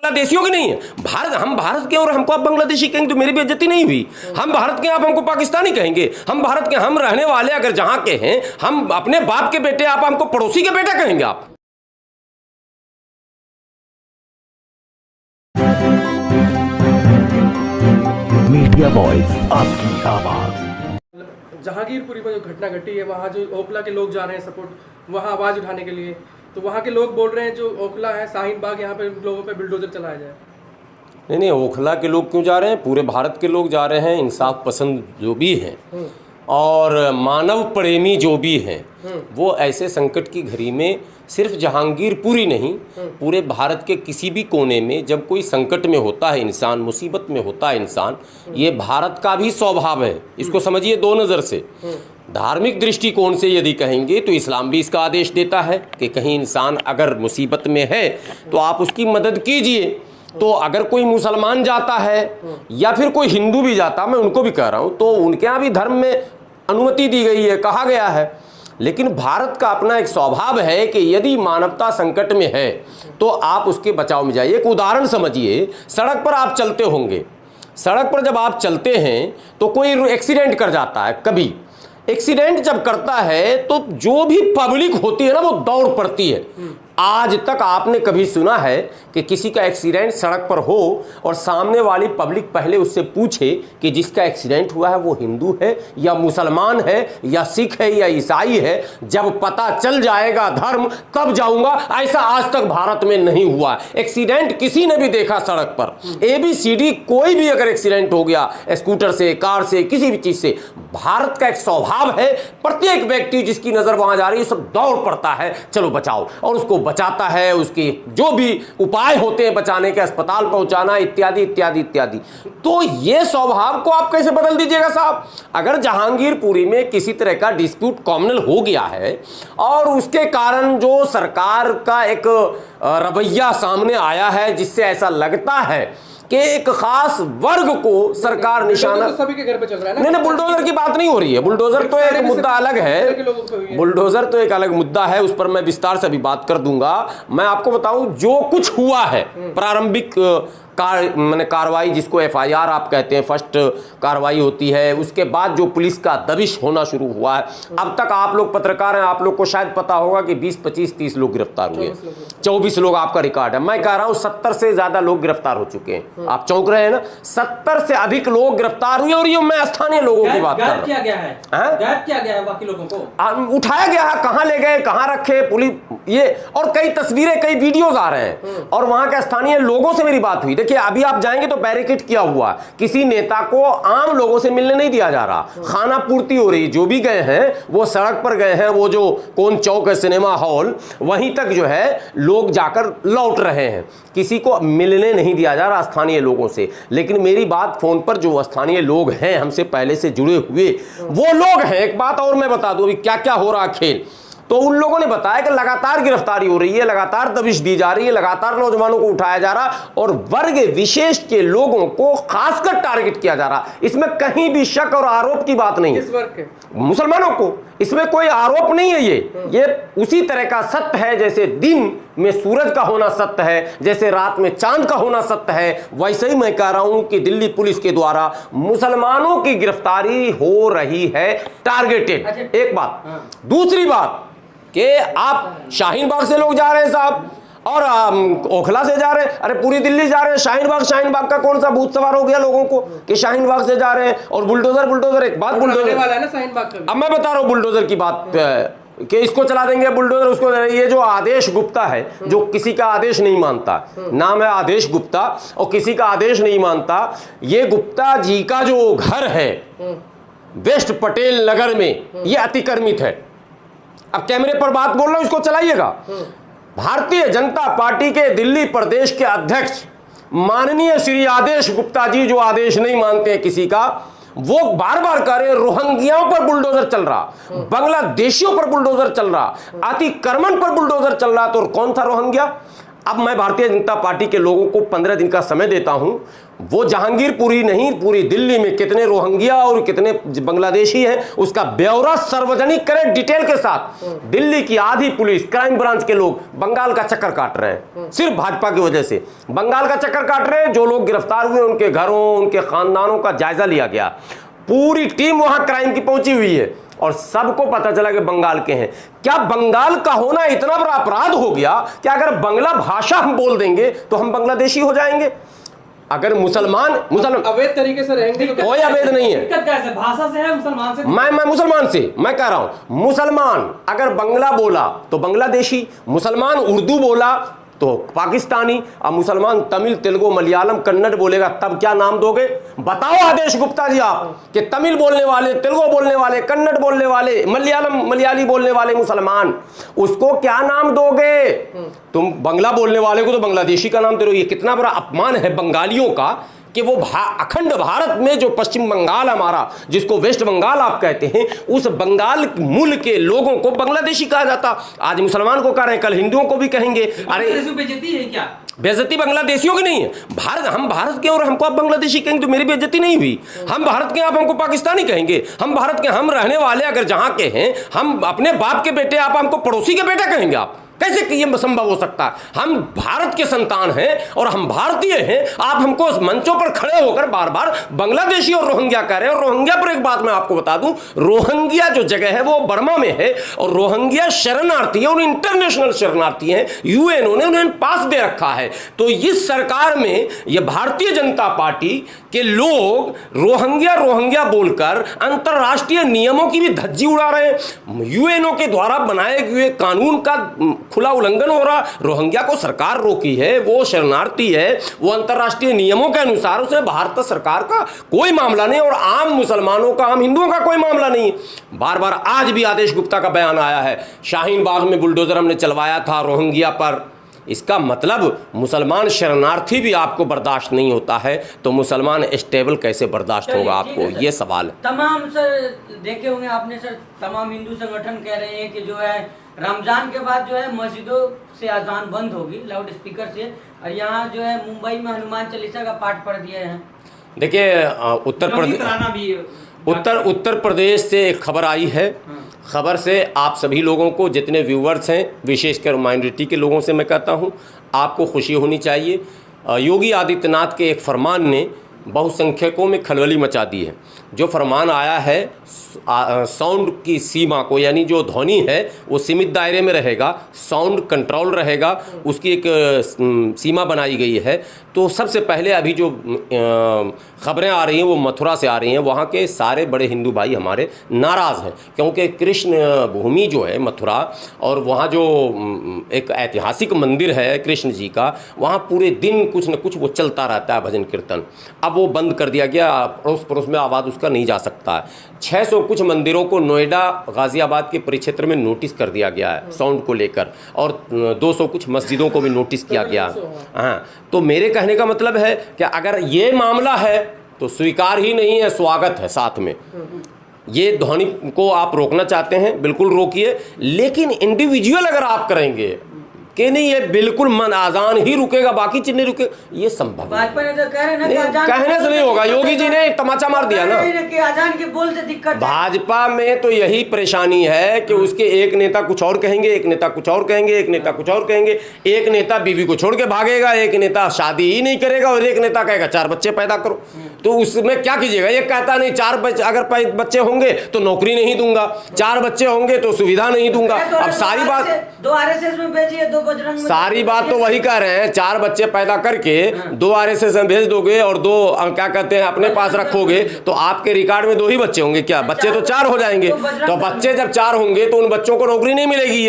बांग्लादेशियों की नहीं है। हम भारत के और हमको आप बांग्लादेशी कहेंगे तो मेरी बेइज्जती नहीं हुई। हम भारत के, आप हमको पाकिस्तानी कहेंगे। हम भारत के, हम रहने वाले अगर जहां के हैं, हम अपने बाप के बेटे, आप हमको पड़ोसी के बेटा कहेंगे आप। मीडिया वॉइस, आपकी आवाज। जहांगीरपुरी में जो घटना घटी है, वहाँ जो ओखला के लोग जा रहे हैं सपोर्ट, वहाँ आवाज़ उठाने के लिए, तो वहाँ के लोग बोल रहे हैं जो ओखला है, शाहीन बाग, यहाँ पे लोगों पे बुलडोजर चलाया जाए। नहीं, ओखला के लोग क्यों जा रहे हैं, पूरे भारत के लोग जा रहे हैं। इंसाफ पसंद जो भी हैं और मानव प्रेमी जो भी हैं, वो ऐसे संकट की घड़ी में सिर्फ जहांगीरपुरी नहीं, पूरे भारत के किसी भी कोने में जब कोई संकट में होता है इंसान, मुसीबत में होता है इंसान, ये भारत का भी स्वभाव है। इसको समझिए दो नज़र से। धार्मिक दृष्टिकोण से यदि कहेंगे तो इस्लाम भी इसका आदेश देता है कि कहीं इंसान अगर मुसीबत में है तो आप उसकी मदद कीजिए। तो अगर कोई मुसलमान जाता है या फिर कोई हिंदू भी जाता, मैं उनको भी कह रहा हूँ, तो उनके यहाँ भी धर्म में अनुमति दी गई है, कहा गया है। लेकिन भारत का अपना एक स्वभाव है कि यदि मानवता संकट में है तो आप उसके बचाव में जाइए। एक उदाहरण समझिए, सड़क पर आप चलते होंगे, सड़क पर जब आप चलते हैं तो कोई एक्सीडेंट कर जाता है। कभी एक्सीडेंट जब करता है तो जो भी पब्लिक होती है ना, वो दौड़ पड़ती है। आज तक आपने कभी सुना है कि किसी का एक्सीडेंट सड़क पर हो और सामने वाली पब्लिक पहले उससे पूछे कि जिसका एक्सीडेंट हुआ है वो हिंदू है या मुसलमान है या सिख है या ईसाई है? जब पता चल जाएगा धर्म तब जाऊंगा। ऐसा आज तक भारत में नहीं हुआ। एक्सीडेंट किसी ने भी देखा सड़क पर, ABCD कोई भी अगर एक्सीडेंट हो गया, स्कूटर से, कार से, किसी भी चीज से, भारत का एक स्वभाव है, प्रत्येक व्यक्ति जिसकी नजर वहां जा रही है सब दौड़ पड़ता है, चलो बचाओ, और उसको बचाता है। उसके जो भी उपाय होते हैं बचाने के, अस्पताल पहुंचाना इत्यादि इत्यादि इत्यादि। तो ये स्वभाव को आप कैसे बदल दीजिएगा साहब? अगर जहांगीरपुरी में किसी तरह का डिस्प्यूट कॉमनल हो गया है और उसके कारण जो सरकार का एक रवैया सामने आया है जिससे ऐसा लगता है कि एक खास वर्ग को सरकार निशाना, तो सभी के घर पे चल रहा है ना। नहीं, बुलडोजर की बात नहीं हो रही है। बुलडोजर तो एक मुद्दा अलग है, बुलडोजर तो एक अलग मुद्दा है, उस पर मैं विस्तार से अभी बात कर दूंगा। मैं आपको बताऊं जो कुछ हुआ है प्रारंभिक कार्रवाई, जिसको FIR आप कहते हैं, फर्स्ट कार्रवाई होती है, उसके बाद जो पुलिस का दबिश होना शुरू हुआ है। अब तक आप लोग पत्रकार हैं, आप लोग को शायद पता होगा कि 20, 25, 30 लोग गिरफ्तार हुए, 24 लोग आपका रिकॉर्ड है। मैं कह रहा हूं 70 से ज्यादा लोग गिरफ्तार हो चुके हैं। आप चौंक रहे हैं ना? 70 से अधिक लोग गिरफ्तार हुए। और ये मैं स्थानीय लोगों की बात कर रहा हूं। किया गया है बाकी लोगों को उठाया गया है, कहां ले गए, कहां रखे पुलिस, ये और कई तस्वीरें, कई वीडियोज आ रहे हैं। और वहां के स्थानीय लोगों से मेरी बात हुई। देखिए अभी आप जाएंगे तो बैरिकेड किया हुआ, किसी नेता को आम लोगों से मिलने नहीं दिया जा रहा, खाना पूर्ति हो रही। जो भी गए हैं वो सड़क पर गए हैं, वो जो कौन चौक है, सिनेमा हॉल, वहीं तक जो है लोग जाकर लौट रहे हैं। किसी को मिलने नहीं दिया जा रहा स्थानीय लोगों से। लेकिन मेरी बात फोन पर जो स्थानीय लोग हैं, हमसे पहले से जुड़े हुए वो लोग हैं। एक बात और मैं बता दूं अभी क्या क्या हो रहा खेल। तो उन लोगों ने बताया कि लगातार गिरफ्तारी हो रही है, लगातार दबिश दी जा रही है, लगातार नौजवानों को उठाया जा रहा और वर्ग विशेष के लोगों को खासकर टारगेट किया जा रहा। इसमें कहीं भी शक और आरोप की बात नहीं है। किस वर्ग के? मुसलमानों को। इसमें कोई आरोप नहीं है। ये उसी तरह का सत्य है जैसे दिन में सूरज का होना सत्य है, जैसे रात में चांद का होना सत्य है। वैसे ही मैं कह रहा हूं कि दिल्ली पुलिस के द्वारा मुसलमानों की गिरफ्तारी हो रही है टारगेटेड। एक बात। दूसरी बात कि आप शाहीन बाग से लोग जा रहे हैं साहब, और ओखला से जा रहे हैं, अरे पूरी दिल्ली जा रहे हैं। शाहीन बाग का कौन सा भूत सवार हो गया लोगों को कि शाहीन बाग से जा रहे हैं? और बुलडोजर एक बात, बुलडोजर वाला है ना शाहीन बाग का। अब मैं बता रहा हूं बुलडोजर की बात कि इसको चला देंगे बुलडोजर, उसको। ये जो आदेश गुप्ता है, जो किसी का आदेश नहीं मानता, नाम है आदेश गुप्ता, और किसी का आदेश नहीं मानता। ये गुप्ता जी का जो घर है वेस्ट पटेल नगर में, ये अतिक्रमित है। अब कैमरे पर बात बोल रहा हूं, इसको चलाइएगा। भारतीय जनता पार्टी के दिल्ली प्रदेश के अध्यक्ष माननीय श्री आदेश गुप्ता जी, जो आदेश नहीं मानते हैं किसी का, वो बार बार कह रहे रोहिंग्याओं पर बुलडोजर चल रहा, बांग्लादेशियों पर बुलडोजर चल रहा, अतिक्रमण पर बुलडोजर चल रहा। तो कौन था रोहिंग्या? अब मैं भारतीय जनता पार्टी के लोगों को 15 दिन का समय देता हूं, वो जहांगीरपुरी नहीं, पूरी दिल्ली में कितने रोहिंग्या और कितने बांग्लादेशी हैं उसका ब्यौरा सार्वजनिक करें डिटेल के साथ। दिल्ली की आधी पुलिस, क्राइम ब्रांच के लोग बंगाल का चक्कर काट रहे हैं, सिर्फ भाजपा की वजह से बंगाल का चक्कर काट रहे हैं। जो लोग गिरफ्तार हुए उनके घरों, उनके खानदानों का जायजा लिया गया, पूरी टीम वहां क्राइम की पहुंची हुई है और सबको पता चला कि बंगाल के हैं। क्या बंगाल का होना इतना बड़ा अपराध हो गया कि अगर बांग्ला भाषा हम बोल देंगे तो हम बांग्लादेशी हो जाएंगे? अगर मुसलमान अवैध तरीके से रहेंगे तो कोई अवैध नहीं है। दिक्कत कैसे? भाषा से है, मुसलमान से? मैं मुसलमान से मैं कह रहा हूं, मुसलमान अगर बंगला बोला तो बांग्लादेशी, मुसलमान उर्दू बोला तो पाकिस्तानी, अब मुसलमान तमिल, तेलुगु, मलयालम, कन्नड़ बोलेगा तब क्या नाम दोगे? बताओ आदेश गुप्ता जी आप कि तमिल बोलने वाले, तेलुगु बोलने वाले, कन्नड़ बोलने वाले, मलयाली बोलने वाले मुसलमान, उसको क्या नाम दोगे? तुम बंगला बोलने वाले को तो बांग्लादेशी का नाम दे रहे हो। ये कितना बड़ा अपमान है बंगालियों का कि वो अखंड भारत में जो पश्चिम बंगाल हमारा, जिसको वेस्ट बंगाल आप कहते हैं, उस बंगाल मूल के लोगों को बांग्लादेशी कहा जाता। आज मुसलमान को कह रहे हैं, कल हिंदुओं को भी कहेंगे। अरे बेइज्जती है क्या? बेइज्जती बांग्लादेशियों की नहीं है। हम भारत के और हमको आप बांग्लादेशी कहेंगे तो मेरी बेइज्जती नहीं हुई। हम भारत के, आप हमको पाकिस्तानी कहेंगे। हम भारत के, हम रहने वाले अगर जहां के हैं, हम अपने बाप के बेटे, आप हमको पड़ोसी के बेटा कहेंगे? आप कैसे ये संभव हो सकता है? हम भारत के संतान हैं और हम भारतीय हैं। आप हमको मंचों पर खड़े होकर बार बार बांग्लादेशी और रोहिंग्या कह रहे हैं। और रोहिंग्या पर एक बात मैं आपको बता दूं, रोहिंग्या जो जगह है वो बर्मा में है और रोहिंग्या शरणार्थी है और इंटरनेशनल शरणार्थी हैं। यूएनओ ने उन्हें पास दे रखा है। तो इस सरकार में ये भारतीय जनता पार्टी के लोग रोहिंग्या बोलकर अंतरराष्ट्रीय नियमों की भी धज्जी उड़ा रहे हैं। यूएनओ के द्वारा बनाए हुए कानून का खुला उल्लंघन हो रहा। रोहिंग्या को सरकार रोकी है, वो शरणार्थी है, वो अंतरराष्ट्रीय नियमों के अनुसार, उसे भारत सरकार का कोई मामला नहीं और आम मुसलमानों का, आम हिंदुओं का कोई मामला नहीं। बार बार आज भी आदेश गुप्ता का बयान आया है, शाहीन बाग में बुलडोजर हमने चलवाया था रोहिंग्या पर। इसका मतलब मुसलमान शरणार्थी भी आपको बर्दाश्त नहीं होता है तो मुसलमान स्टेबल कैसे बर्दाश्त होगा आपको? ये सवाल है। तमाम सर देखे होंगे आपने सर, तमाम हिंदू संगठन कह रहे हैं कि जो है रमजान के बाद जो है मस्जिदों से अजान बंद होगी लाउड स्पीकर से, और यहाँ जो है मुंबई में हनुमान चालीसा का पाठ पढ़ दिया है। देखिए उत्तर प्रदेश से एक खबर आई है। खबर से आप सभी लोगों को, जितने व्यूवर्स हैं, विशेषकर माइनॉरिटी के लोगों से मैं कहता हूं, आपको खुशी होनी चाहिए। योगी आदित्यनाथ के एक फरमान ने बहुसंख्यकों में खलबली मचा दी है। जो फरमान आया है, साउंड की सीमा को, यानी जो ध्वनि है वो सीमित दायरे में रहेगा, साउंड कंट्रोल रहेगा, उसकी एक सीमा बनाई गई है। तो सबसे पहले अभी जो खबरें आ रही हैं वो मथुरा से आ रही हैं। वहाँ के सारे बड़े हिंदू भाई हमारे नाराज़ हैं क्योंकि कृष्ण भूमि जो है मथुरा, और वहाँ जो एक ऐतिहासिक मंदिर है कृष्ण जी का, वहाँ पूरे दिन कुछ न कुछ वो चलता रहता है, भजन कीर्तन। अब वो बंद कर दिया गया, पड़ोस पड़ोस में आवाज़ उसका नहीं जा सकता है। 600 कुछ मंदिरों को नोएडा, गाज़ियाबाद के परिक्षेत्र में नोटिस कर दिया गया है साउंड को लेकर, और 200 कुछ मस्जिदों को भी नोटिस किया गया। हाँ, तो मेरे कहने का मतलब है कि अगर ये मामला है तो स्वीकार ही नहीं है, स्वागत है साथ में। ये ध्वनि को आप रोकना चाहते हैं, बिल्कुल रोकिए, लेकिन इंडिविजुअल अगर आप करेंगे कि नहीं ये बिल्कुल मन आजान ही रुकेगा, बाकी चीज नहीं रुके, ये संभव भाजपा ने तो कह रहे ना, कहने से नहीं होगा। योगी जी ने एक तमाचा मार दिया ना कि आजान के बोल से दिक्कत। भाजपा में तो यही परेशानी है कि उसके एक नेता कुछ और कहेंगे, एक नेता कुछ और कहेंगे, एक नेता कुछ और कहेंगे। एक नेता बीवी को छोड़ के भागेगा, एक नेता शादी ही नहीं करेगा, और एक नेता कहेगा 4 बच्चे पैदा करो। तो उसमें क्या कीजिएगा? ये कहता नहीं 4 अगर बच्चे होंगे तो नौकरी नहीं दूंगा, 4 बच्चे होंगे तो सुविधा नहीं दूंगा। अब सारी बात 2 आरएसएस में भेजिए, 2 सारी बात तो वही कह रहे हैं। 4 बच्चे पैदा करके 2 आरएसएस में भेज दोगे और 2 क्या कहते हैं अपने पास रखोगे तो आपके रिकॉर्ड में 2 ही बच्चे होंगे क्या? बच्चे तो 4 हो जाएंगे। तो बच्चे जब 4 होंगे तो उन बच्चों को नौकरी नहीं मिलेगी।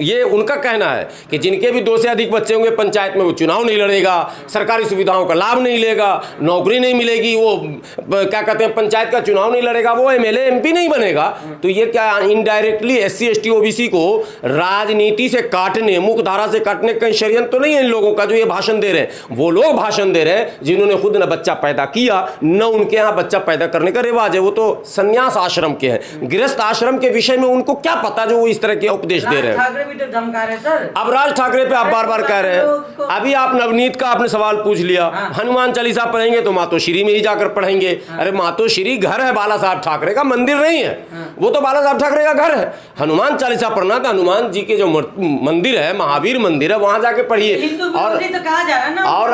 ये उनका कहना है कि जिनके भी 2 से अधिक बच्चे होंगे पंचायत में वो चुनाव नहीं लड़ेगा, सरकारी सुविधाओं का लाभ नहीं लेगा, नौकरी नहीं मिलेगी, वो क्या कहते हैं पंचायत का चुनाव नहीं लड़ेगा, वो एमएलए एमपी नहीं बनेगा। तो ये क्या इनडायरेक्टली SC ST OBC को राजनीति से काटने, मुख्यधारा दोबारा से काटने का षड्यंत्र तो नहीं है इन लोगों का जो ये भाषण दे रहे हैं। वो लोग भाषण दे रहे हैं जिन्होंने खुद न बच्चा पैदा किया, न उनके यहाँ बच्चा पैदा करने का रिवाज है। वो तो संन्यास आश्रम के हैं, गृहस्थ आश्रम के विषय में उनको क्या पता जो वो इस तरह के उपदेश दे रहे हैं। ठाकरे भी तो धमका रहे सर। अब राज ठाकरे पे आप बार बार कह रहे हैं। अभी आप नवनीत का आपने सवाल पूछ लिया, हनुमान चालीसा पढ़ेंगे तो मातोश्री में ही जाकर पढ़ेंगे। अरे मातोश्री घर है बाला साहब ठाकरे का, मंदिर नहीं है। वो तो बाला साहब ठाकरे का घर है। हनुमान चालीसा पढ़ना था, हनुमान जी के जो मंदिर है, महावीर मंदिर है, वहां जाके पढ़िए। और तो कहा जा रहा है ना। और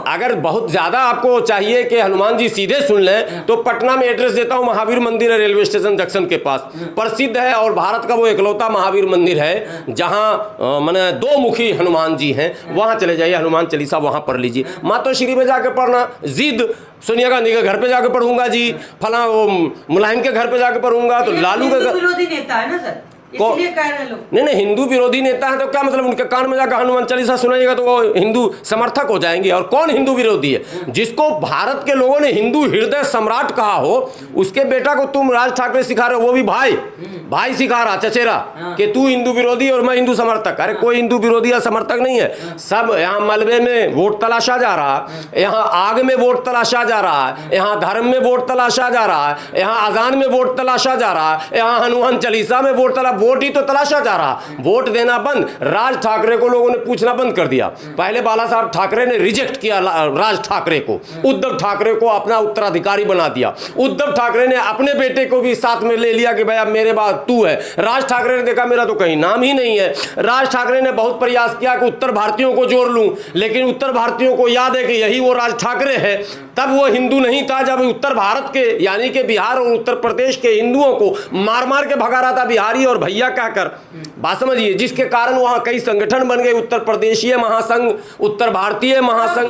अगर बहुत ज्यादा आपको चाहिए कि हनुमान जी सीधे सुन लें तो पटना में एड्रेस देता हूं, महावीर मंदिर है रेलवे स्टेशन जंक्शन के पास, प्रसिद्ध है और भारत का वो एकलौता महावीर मंदिर है जहां माने दो मुखी हनुमान जी हैं। वहां चले जाइए, हनुमान चालीसा वहां पढ़ लीजिए। मातोश्री में जाके पढ़ना, जिद सोनिया गांधी के घर पे जाके पढ़ूंगा जी, फला वो मुलायम के घर पे जाके पढ़ूंगा, तो लालू के विरोधी नेता है ना सर, इसलिए कह रहे हैं लोग। नहीं, हिंदू विरोधी नेता है तो क्या मतलब उनके कान में जाकर हनुमान चालीसा सुनाइएगा तो वो हिंदू समर्थक हो जाएंगे। और कौन हिंदू विरोधी है? जिसको भारत के लोगों ने हिंदू हृदय सम्राट कहा हो, उसके बेटा को तुम राज ठाकरे सिखा रहे हो, वो भी भाई सिखा रहा चचेरा कि तू हिंदू विरोधी और मैं हिंदू समर्थक। अरे कोई हिंदू विरोधी या समर्थक नहीं है। सब यहाँ मलबे में वोट तलाशा जा रहा है, यहाँ आग में वोट तलाशा जा रहा है, यहाँ धर्म में वोट तलाशा जा रहा है, यहाँ अजान में वोट तलाशा जा रहा है, यहाँ हनुमान चालीसा में वोट ही तो तलाशा जा रहा। वोट देना बंद, राज ठाकरे को लोगों ने पूछना बंद कर दिया। पहले बाला साहब ठाकरे ने रिजेक्ट किया राज ठाकरे को, उद्धव ठाकरे को अपना उत्तराधिकारी बना दिया। उद्धव ठाकरे ने अपने बेटे को भी साथ में ले लिया कि भाई अब मेरे बाद तू है। राज ठाकरे ने देखा मेरा तो कहीं नाम ही नहीं है। राज ठाकरे ने बहुत प्रयास किया कि उत्तर भारतीयों को जोड़ लूं, लेकिन उत्तर भारतीयों को याद है कि यही वो राज ठाकरे है। तब वो हिंदू नहीं था जब उत्तर भारत के यानी कि बिहार और उत्तर प्रदेश के हिंदुओं को मार मार के भगा रहा था बिहारी और भैया कहकर। बात समझिए, जिसके कारण वहां कई संगठन बन गए, उत्तर प्रदेशीय महासंघ, उत्तर भारतीय महासंघ।